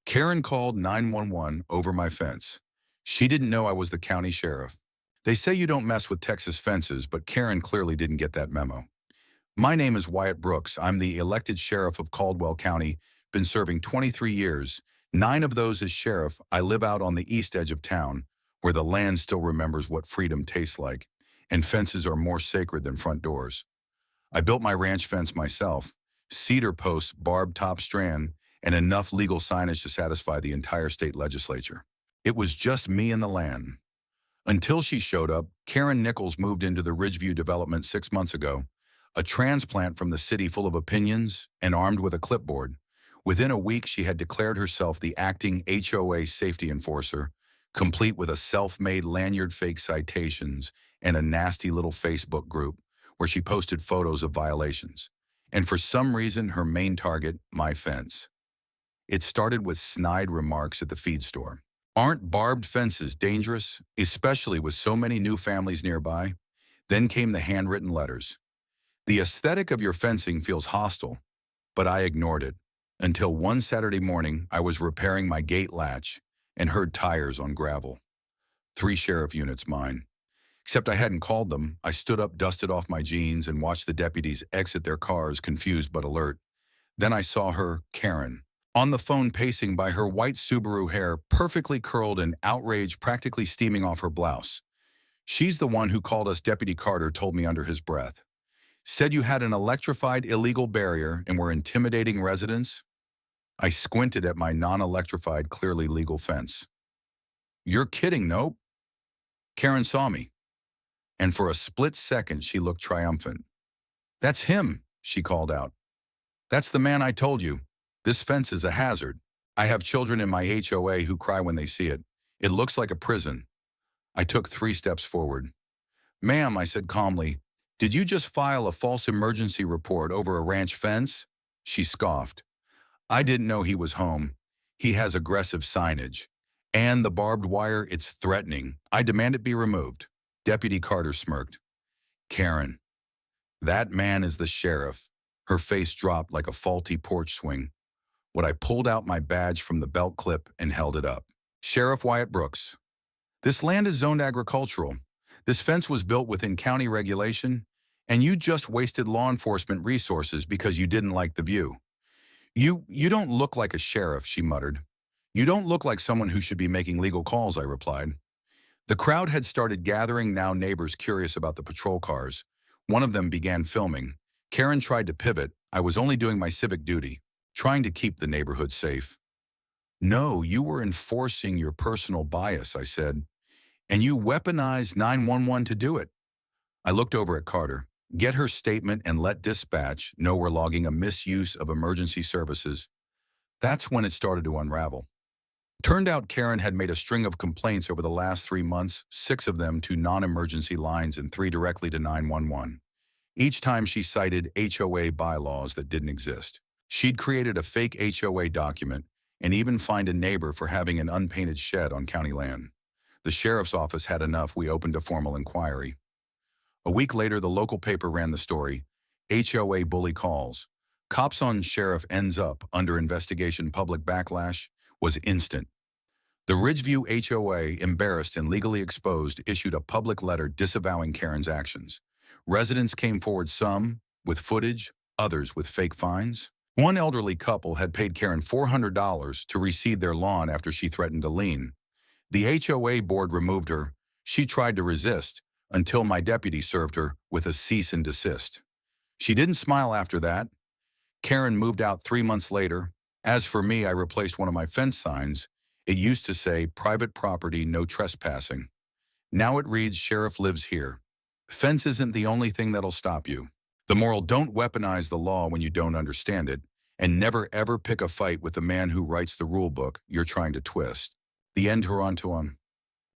Karen called 911 over my fence. She didn't know I was the county sheriff. They say you don't mess with Texas fences, but Karen clearly didn't get that memo. My name is Wyatt Brooks. I'm the elected sheriff of Caldwell County, been serving 23 years, 9 of those as sheriff. I live out on the east edge of town, where the land still remembers what freedom tastes like, and fences are more sacred than front doors. I built my ranch fence myself, cedar posts, barbed top strand, and enough legal signage to satisfy the entire state legislature. It was just me and the land. Until she showed up, Karen Nichols moved into the Ridgeview development 6 months ago, a transplant from the city full of opinions and armed with a clipboard. Within a week, she had declared herself the acting HOA safety enforcer, complete with a self-made lanyard, fake citations, and a nasty little Facebook group where she posted photos of violations. And for some reason, her main target, my fence. It started with snide remarks at the feed store. Aren't barbed fences dangerous, especially with so many new families nearby? Then came the handwritten letters. The aesthetic of your fencing feels hostile, but I ignored it until one Saturday morning I was repairing my gate latch and heard tires on gravel. 3 sheriff units mine. Except I hadn't called them. I stood up, dusted off my jeans, and watched the deputies exit their cars, confused but alert. Then I saw her, Karen, on the phone pacing by her white Subaru, hair perfectly curled and outrage practically steaming off her blouse. She's the one who called us. Deputy Carter told me under his breath. Said you had an electrified illegal barrier and were intimidating residents? I squinted at my non-electrified, clearly legal fence. You're kidding, nope. Karen saw me, and for a split second she looked triumphant. That's him, she called out. That's the man I told you. This fence is a hazard. I have children in my HOA who cry when they see it. It looks like a prison. I took 3 steps forward. Ma'am, I said calmly, did you just file a false emergency report over a ranch fence? She scoffed. I didn't know he was home. He has aggressive signage. And the barbed wire, it's threatening. I demand it be removed. Deputy Carter smirked. Karen, that man is the sheriff. Her face dropped like a faulty porch swing. When I pulled out my badge from the belt clip and held it up. Sheriff Wyatt Brooks. This land is zoned agricultural. This fence was built within county regulation, and you just wasted law enforcement resources because you didn't like the view. You don't look like a sheriff, she muttered. You don't look like someone who should be making legal calls, I replied. The crowd had started gathering, now neighbors curious about the patrol cars. One of them began filming. Karen tried to pivot. I was only doing my civic duty, trying to keep the neighborhood safe. No, you were enforcing your personal bias, I said, and you weaponized 911 to do it. I looked over at Carter. Get her statement and let dispatch know we're logging a misuse of emergency services. That's when it started to unravel. Turned out Karen had made a string of complaints over the last 3 months, 6 of them to non-emergency lines and 3 directly to 911. Each time she cited HOA bylaws that didn't exist. She'd created a fake HOA document and even fined a neighbor for having an unpainted shed on county land. The sheriff's office had enough. We opened a formal inquiry. A week later, the local paper ran the story. HOA bully calls. Cops on sheriff ends up under investigation. Public backlash was instant. The Ridgeview HOA, embarrassed and legally exposed, issued a public letter disavowing Karen's actions. Residents came forward, some with footage, others with fake fines. One elderly couple had paid Karen $400 to reseed their lawn after she threatened to lien. The HOA board removed her. She tried to resist until my deputy served her with a cease and desist. She didn't smile after that. Karen moved out 3 months later. As for me, I replaced one of my fence signs. It used to say, private property, no trespassing. Now it reads, sheriff lives here. Fence isn't the only thing that'll stop you. The moral, don't weaponize the law when you don't understand it, and never ever pick a fight with the man who writes the rule book you're trying to twist. The end. Toronto.